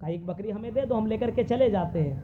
کہا ایک بکری ہمیں دے دو، ہم لے کر کے چلے جاتے ہیں۔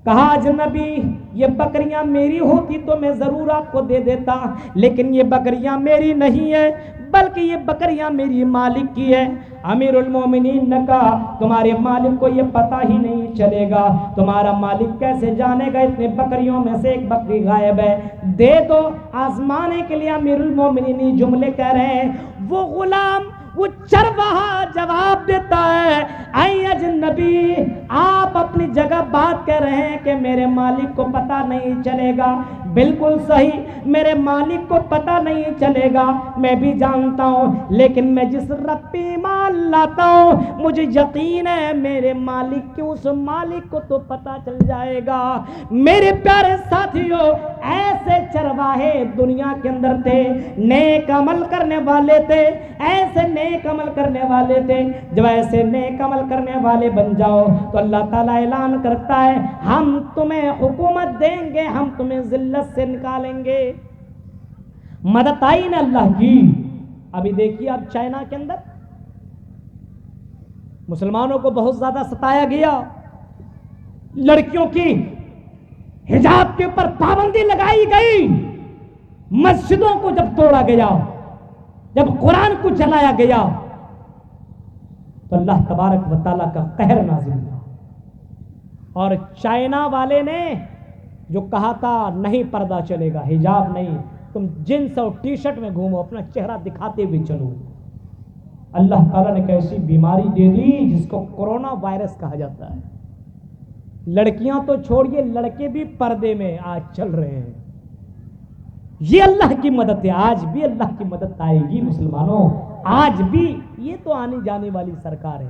کہا اجنبی یہ بکریاں میری ہوتی تو میں ضرور آپ کو دے دیتا، لیکن یہ بکریاں میری نہیں ہے بلکہ یہ بکریاں میری مالک کی ہے۔ امیر المومنین نے کہا تمہارے مالک کو یہ پتہ ہی نہیں چلے گا، تمہارا مالک کیسے جانے گا اتنے بکریوں میں سے ایک بکری غائب ہے، دے دو آزمانے کے لیے۔ امیر المومنین جملے کہہ رہے ہیں، وہ غلام وہ چرواہا جواب دیتا ہے، اے اجنبی آپ اپنی جگہ بات کہہ رہے ہیں کہ میرے مالک کو پتہ نہیں چلے گا، بالکل صحیح، میرے مالک کو پتہ نہیں چلے گا، میں بھی جانتا ہوں، لیکن میں جس رب پہ ایمان لاتا ہوں مجھے یقین ہے میرے مالک کی اس مالک کو تو پتہ چل جائے گا۔ میرے پیارے ساتھیوں، ایسے چرواہے دنیا کے اندر تھے، نیک عمل کرنے والے تھے، ایسے نیک عمل کرنے والے تھے۔ جب ایسے نیک عمل کرنے والے بن جاؤ تو اللہ تعالیٰ اعلان کرتا ہے ہم تمہیں حکومت دیں گے، ہم تمہیں ذلت سے نکالیں گے۔ مدد آئی نا اللہ کی۔ ابھی دیکھیے اب چائنا کے اندر مسلمانوں کو بہت زیادہ ستایا گیا، لڑکیوں کی حجاب کے اوپر پابندی لگائی گئی، مسجدوں کو جب توڑا گیا، جب قرآن کو جلایا گیا تو اللہ تبارک و تعالیٰ کا قہر نازل ہوا۔ اور چائنا والے نے جو کہا تھا نہیں پردہ چلے گا، حجاب نہیں، تم جنس اور ٹی شرٹ میں گھومو، اپنا چہرہ دکھاتے ہوئے چلو، اللہ تعالیٰ نے ایسی بیماری دے دی جس کو کورونا وائرس کہا جاتا ہے۔ لڑکیاں تو چھوڑیے، لڑکے بھی پردے میں آج چل رہے ہیں۔ یہ اللہ کی مدد ہے، آج بھی اللہ کی مدد آئے گی مسلمانوں، آج بھی۔ یہ تو آنے جانے والی سرکار ہے،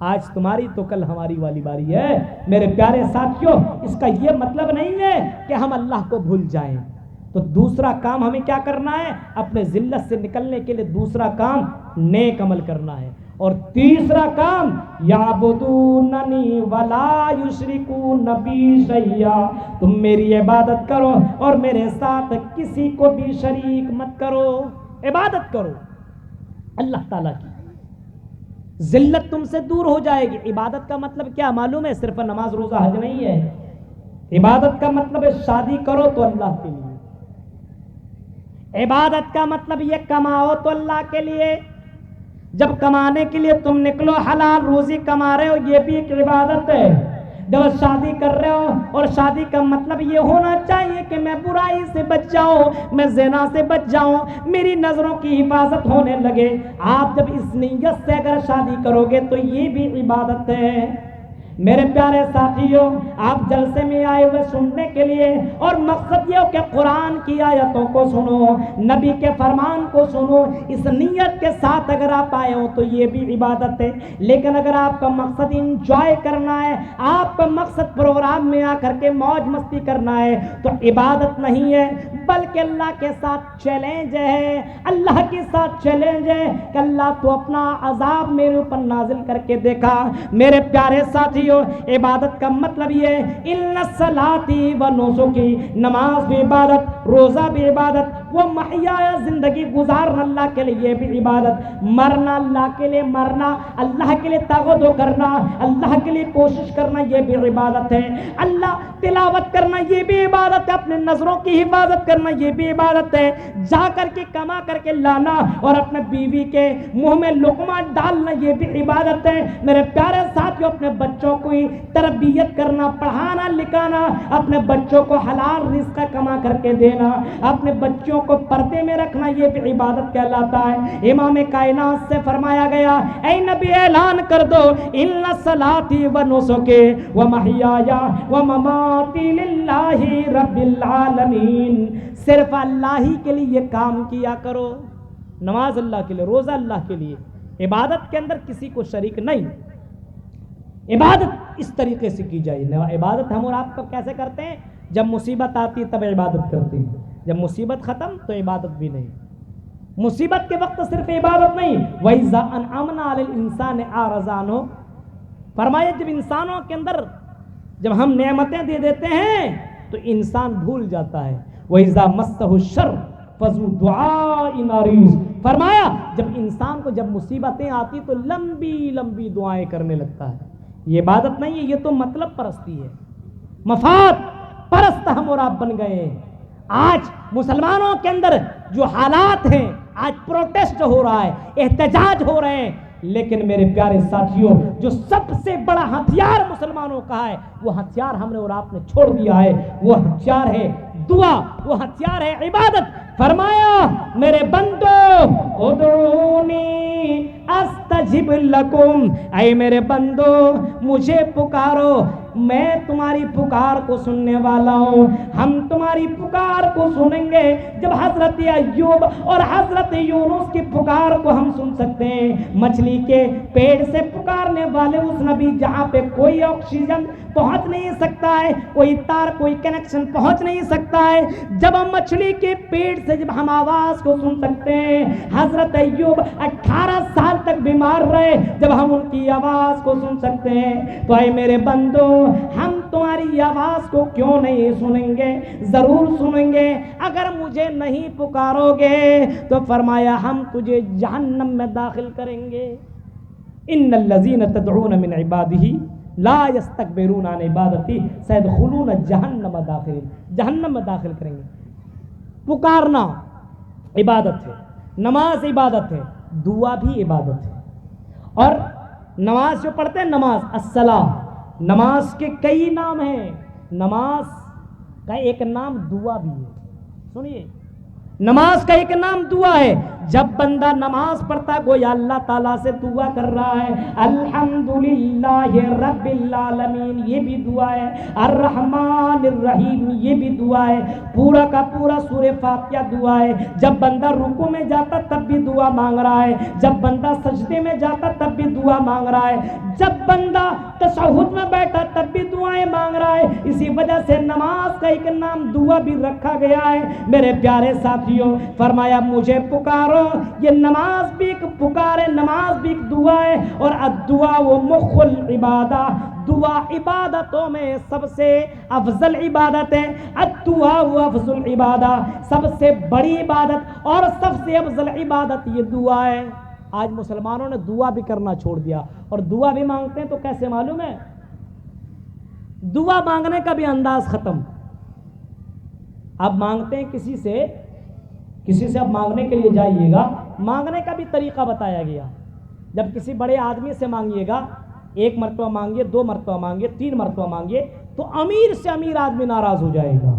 آج تمہاری تو کل ہماری والی باری ہے۔ میرے پیارے ساتھیوں، اس کا یہ مطلب نہیں ہے کہ ہم اللہ کو بھول جائیں۔ تو دوسرا کام ہمیں کیا کرنا ہے؟ اپنے ذلت سے نکلنے کے لیے دوسرا کام نیک عمل کرنا ہے، اور تیسرا کام یعبدوننی ولا یشرکون بی شیئا، تم میری عبادت کرو اور میرے ساتھ کسی کو بھی شریک مت کرو، عبادت کرو اللہ تعالیٰ کی۔ ذلت تم سے دور ہو جائے گی۔ عبادت کا مطلب کیا معلوم ہے؟ صرف نماز روزہ حج نہیں ہے۔ عبادت کا مطلب ہے شادی کرو تو اللہ کے لیے، عبادت کا مطلب یہ کماؤ تو اللہ کے لیے، جب کمانے کے لیے تم نکلو حلال روزی کما رہے ہو یہ بھی ایک عبادت ہے۔ جب شادی کر رہے ہو اور شادی کا مطلب یہ ہونا چاہیے کہ میں برائی سے بچ جاؤں، میں زنا سے بچ جاؤں، میری نظروں کی حفاظت ہونے لگے۔ آپ جب اس نیت سے اگر شادی کرو گے تو یہ بھی عبادت ہے۔ میرے پیارے ساتھیوں، آپ جلسے میں آئے ہوئے سننے کے لیے، اور مقصد یہ ہو کہ قرآن کی آیتوں کو سنو، نبی کے فرمان کو سنو، اس نیت کے ساتھ اگر آپ آئے ہو تو یہ بھی عبادت ہے۔ لیکن اگر آپ کا مقصد انجوائے کرنا ہے، آپ کا مقصد پروگرام میں آ کر کے موج مستی کرنا ہے تو عبادت نہیں ہے، بلکہ اللہ کے ساتھ چیلنج ہے، اللہ کے ساتھ چیلنج ہے کہ اللہ تو اپنا عذاب میرے اوپر نازل کر کے دیکھا۔ میرے پیارے ساتھی، عبادت کا مطلب یہ ان صلاتی و نسکی، نماز بھی عبادت، روزہ بھی عبادت، وہ محیا زندگی گزارنا اللہ کے لیے بھی عبادت، مرنا اللہ کے لیے، مرنا اللہ کے لیے تعہد کرنا، اللہ کے لیے کوشش کرنا یہ بھی عبادت ہے، اللہ تلاوت کرنا یہ بھی عبادت ہے، اپنے نظروں کی حفاظت کرنا یہ بھی عبادت ہے، جا کر کے کما کر کے لانا اور اپنے بیوی کے منہ میں لقمہ ڈالنا یہ بھی عبادت ہے۔ میرے پیارے ساتھیوں، اپنے بچوں کو تربیت کرنا، پڑھانا لکھانا، اپنے بچوں کو حلال رزق کما کر کے دینا، اپنے بچوں کو پردے میں رکھنا یہ بھی عبادت کہلاتا ہے۔ امام کائنات سے فرمایا گیا اے نبی اعلان کر دو ان صلاتی و نسکی و محیای و مماتی للہ رب العالمین، صرف اللہ ہی کے لیے یہ کام کیا کرو، نماز اللہ کے لیے، روزہ اللہ کے لیے، عبادت کے اندر کسی کو شریک نہیں۔ عبادت اس طریقے سے کی جائے۔ عبادت ہم اور آپ کیسے کرتے ہیں؟ جب مصیبت آتی ہے تب عبادت کرتے ہیں، جب مصیبت ختم تو عبادت بھی نہیں۔ مصیبت کے وقت صرف عبادت نہیں، وَإِذَا أَنْعَمْنَا عَلَى الْإِنسَانِ أَعْرَضَ عَنْهُ، فرمایا جب انسانوں کے اندر جب ہم نعمتیں دے دیتے ہیں تو انسان بھول جاتا ہے۔ وَإِذَا مَسَّهُ الشَّرُّ فَذُو دُعَاءٍ عَرِيضٍ، فرمایا جب انسان کو جب مصیبتیں آتی تو لمبی لمبی دعائیں کرنے لگتا ہے، یہ عبادت نہیں ہے، یہ تو مطلب پرستی ہے، مفاد پرست ہم اور آپ بن گئے۔ آج مسلمانوں کے اندر جو حالات ہیں، آج پروٹیسٹ ہو رہا ہے، احتجاج ہو رہے ہیں، لیکن میرے پیارے ساتھیوں جو سب سے بڑا ہتھیار مسلمانوں کا ہے، وہ ہتھیار ہم نے اور آپ نے چھوڑ دیا ہے، وہ ہتھیار ہے دعا، وہ ہتھیار ہے عبادت۔ فرمایا میرے بندو ادعونی استجب لکم، اے میرے بندو مجھے پکارو، میں تمہاری پکار کو سننے والا ہوں، ہم تمہاری پکار کو سنیں گے۔ جب حضرت ایوب اور حضرت یونس کی پکار کو ہم سن سکتے ہیں، مچھلی کے پیڑ سے پکارنے والے اس نبی جہاں پہ کوئی آکسیجن پہنچ نہیں سکتا ہے، کوئی تار کوئی کنیکشن پہنچ نہیں سکتا ہے، جب ہم مچھلی کے پیڑ سے جب ہم آواز کو سن سکتے ہیں، حضرت ایوب 18 سال تک بیمار رہے، جب ہم ان کی آواز کو سن سکتے ہیں، تو اے میرے بندو ہم تمہاری آواز کو کیوں نہیں سنیں گے؟ ضرور سنیں گے۔ اگر مجھے نہیں پکارو گے تو فرمایا ہم تجھے جہنم میں داخل کریں گے۔ ان الذین تدعون من عبادہ لا یستکبرون عن عبادتی سیدخلون جہنم داخلین، جہنم میں داخل کریں گے۔ پکارنا عبادت ہے، نماز عبادت ہے، دعا بھی عبادت ہے۔ اور نماز جو پڑھتے ہیں، نماز الصلاۃ، نماز کے کئی نام ہیں، نماز کا ایک نام دعا بھی ہے۔ سنیے، نماز کا ایک نام دعا ہے۔ جب بندہ نماز پڑھتا ہے گویا اللہ تعالیٰ سے دعا کر رہا ہے، الحمدللہ رب العالمین، یہ بھی دعا ہے، الرحمن الرحیم، یہ بھی دعا ہے، پورا کا پورا سورہ فاتحہ دعا ہے۔ جب بندہ رکوع میں جاتا تب بھی دعا مانگ رہا ہے، جب بندہ سجدے میں جاتا تب بھی دعا مانگ رہا ہے، جب بندہ تشہد میں بیٹھا تب بھی دعائیں مانگ رہا ہے۔ اسی وجہ سے نماز کا ایک نام دعا بھی رکھا گیا ہے۔ میرے پیارے ساتھیوں، فرمایا مجھے پکارو، یہ نماز بھی ایک پکار ہے، نماز بھی ایک دعا ہے، اور الدعاء و مخ العبادہ، دعا عبادتوں میں سب سے افضل عبادت ہے۔ الدعاء و افضل العبادہ، سب سے بڑی عبادت اور سب سے افضل عبادت یہ دعا ہے۔ آج مسلمانوں نے دعا بھی کرنا چھوڑ دیا، اور دعا بھی مانگتے ہیں تو کیسے معلوم ہے؟ دعا مانگنے کا بھی انداز ختم۔ اب مانگتے ہیں کسی سے اب مانگنے کے لیے جائیے گا، مانگنے کا بھی طریقہ بتایا گیا۔ جب کسی بڑے آدمی سے مانگیے گا، 1 مرتبہ مانگیے، 2 مرتبہ مانگیے، 3 مرتبہ مانگیے، تو امیر سے امیر آدمی ناراض ہو جائے گا۔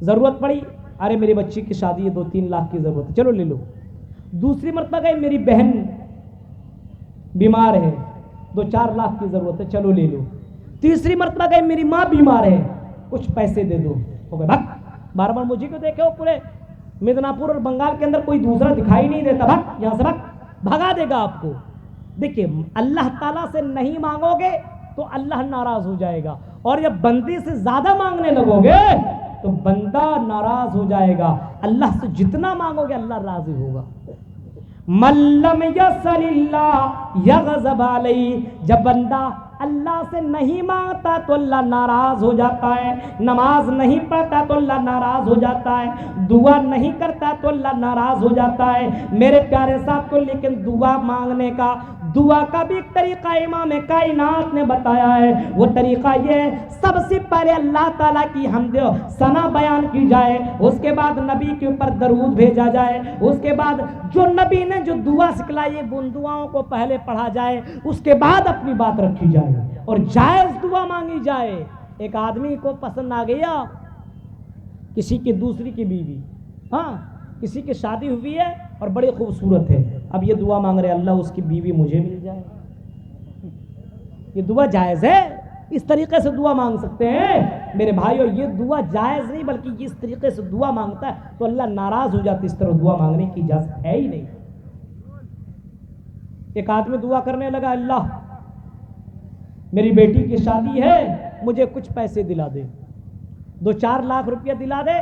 ضرورت پڑی، ارے میری بچی کی شادی ہے، 2-3 لاکھ کی ضرورت ہے، چلو لے لو۔ دوسری مرتبہ گئے، میری بہن بیمار ہے، 2-4 لاکھ کی ضرورت ہے، چلو لے لو۔ تیسری مرتبہ گئے، میری ماں بیمار ہے، کچھ پیسے دے دو، ہو گئے۔ بار بار مجھے کو دیکھے ہو، پورے مدناپور اور بنگال کے اندر کوئی دوسرا دکھائی نہیں دیتا، یہاں سے بھگا دے گا آپ کو۔ دیکھیے، اللہ تعالیٰ سے نہیں مانگو گے تو اللہ ناراض ہو جائے گا، اور جب بندے سے زیادہ مانگنے لگو گے تو بندہ ناراض ہو جائے گا۔ اللہ سے جتنا مانگو گے اللہ راضی ہوگا۔ من لم یسل اللہ یغضب علیہ، جب بندہ اللہ سے نہیں مانگتا تو اللہ ناراض ہو جاتا ہے، نماز نہیں پڑھتا تو اللہ ناراض ہو جاتا ہے، دعا نہیں کرتا تو اللہ ناراض ہو جاتا ہے۔ میرے پیارے صاحب کو لیکن دعا مانگنے کا، دعا کا بھی ایک طریقہ امام کائنات نے بتایا ہے۔ وہ طریقہ یہ ہے، سب سے پہلے اللہ تعالیٰ کی حمد و ثنا بیان کی جائے، اس کے بعد نبی کے اوپر درود بھیجا جائے، اس کے بعد جو نبی نے جو دعا سکھلائی ہے ان دعاؤں کو پہلے پڑھا جائے، اس کے بعد اپنی بات رکھی جائے اور جائز دعا مانگی جائے۔ ایک آدمی کو پسند آ گیا کسی کی دوسری کی بیوی، کسی کی شادی ہوئی ہے اور بڑی خوبصورت ہے، اب یہ دعا مانگ رہے اللہ اس کی بیوی مجھے مل جائے۔ یہ دعا جائز ہے؟ اس طریقے سے دعا مانگ سکتے ہیں؟ میرے بھائیو، یہ دعا جائز نہیں، بلکہ اس طریقے سے دعا مانگتا ہے تو اللہ ناراض ہو جاتا ہے، اس طرح دعا مانگنے کی اجازت ہے ہی نہیں۔ ایک آدمی دعا کرنے لگا، اللہ میری بیٹی کی شادی ہے، مجھے کچھ پیسے دلا دے، 2-4 لاکھ روپیہ دلا دے۔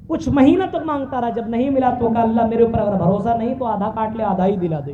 کچھ مہینہ تک مانگتا رہا، جب نہیں ملا تو کہا اللہ میرے اوپر اگر بھروسہ نہیں تو آدھا کاٹ لے، آدھا ہی دلا دے۔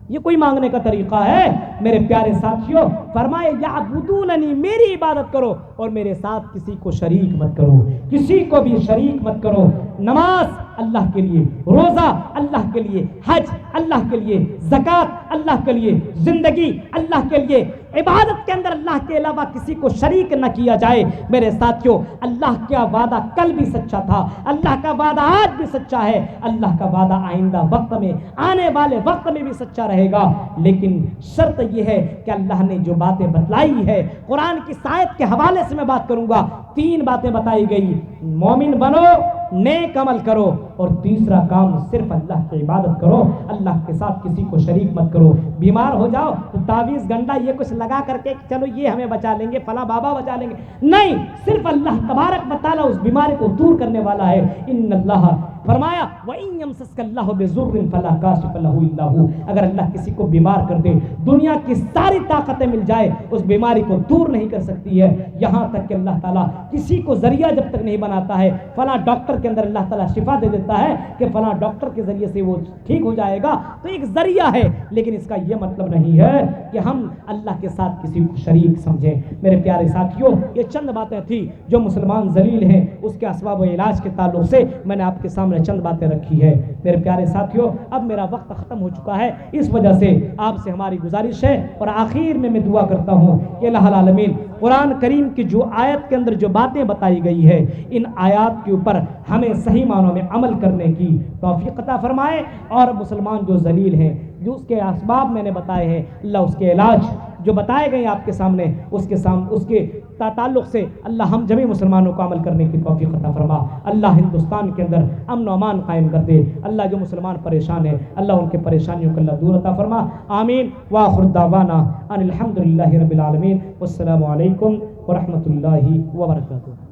یہ کوئی مانگنے کا طریقہ ہے؟ میرے پیارے ساتھیوں، فرمائے یعبدوننی، میری عبادت کرو اور میرے ساتھ کسی کو شریک مت کرو، کسی کو بھی شریک مت کرو۔ نماز اللہ کے لیے، روزہ اللہ کے لیے، حج اللہ کے لیے، زکوٰۃ اللہ کے لیے، زندگی اللہ کے لیے، عبادت کے اندر اللہ کے علاوہ کسی کو شریک نہ کیا جائے۔ میرے ساتھیوں، اللہ کا وعدہ کل بھی سچا تھا، اللہ کا وعدہ آج بھی سچا ہے، اللہ کا وعدہ آئندہ وقت میں، آنے والے وقت میں بھی سچا رہے گا۔ لیکن شرط یہ ہے کہ اللہ نے جو باتیں بتلائی ہے، قرآن کی آیت کے حوالے سے میں بات کروں گا، 3 باتیں بتائی گئی: مومن بنو، نیک عمل کرو، اور تیسرا کام صرف اللہ کی عبادت کرو، اللہ کے ساتھ کسی کو شریک مت کرو۔ بیمار ہو جاؤ تو تعویذ گنڈا یہ کچھ لگا کر کے چلو یہ ہمیں بچا لیں گے، فلاں بابا بچا لیں گے، نہیں، صرف اللہ تبارک و تعالیٰ اس بیماری کو دور کرنے والا ہے۔ ان اللہ فرمایا وَإِن يَمْسَسْكَ اللَّهُ بِضُرٍّ فَلَا كَاشِفَ لَهُ إِلَّا هُوَ، اگر اللہ کسی کو بیمار کر دے، دنیا کی ساری طاقتیں مل جائے، اس بیماری کو دور نہیں کر سکتی ہے، یہاں تک کہ اللہ تعالیٰ کسی کو ذریعہ جب تک نہیں بناتا ہے، فلاں ڈاکٹر کے اندر اللہ تعالیٰ شفا دے دیتا ہے کہ فلاں ڈاکٹر کے ذریعے سے وہ ٹھیک ہو جائے گا، تو ایک ذریعہ ہے، لیکن اس کا یہ مطلب نہیں ہے کہ ہم اللہ کے ساتھ کسی کو شریک سمجھیں۔ میرے پیارے ساتھیوں، یہ چند باتیں تھیں جو مسلمان ذلیل ہیں اس کے اسباب و علاج کے تعلق سے میں نے آپ کے سامنے چند باتیں رکھی ہے۔ میرے پیارے ساتھیوں، اب میرا وقت ختم ہو چکا ہے، اس وجہ سے آپ سے ہماری گزارش ہے، اور آخر میں دعا کرتا ہوں کہ الہ العالمین قرآن کریم کی جو آیت کے اندر جو باتیں بتائی گئی ہے، ان آیات کے اوپر ہمیں صحیح معنوں میں عمل کرنے کی توفیق عطا فرمائے، اور مسلمان جو ذلیل ہیں، جو اس کے اسباب میں نے بتائے ہیں، اللہ اس کے علاج جو بتائے گئے آپ کے سامنے، اس کے تعلق سے اللہ ہم جميع مسلمانوں کو عمل کرنے کی توفیق عطا فرما۔ اللہ ہندوستان کے اندر امن و امان قائم کر دے، اللہ جو مسلمان پریشان ہیں اللہ ان کے پریشانیوں کو اللہ دور عطا فرما، آمین۔ وآخر دعوانا ان الحمد للہ رب العالمین، والسلام علیکم ورحمۃ اللہ وبرکاتہ۔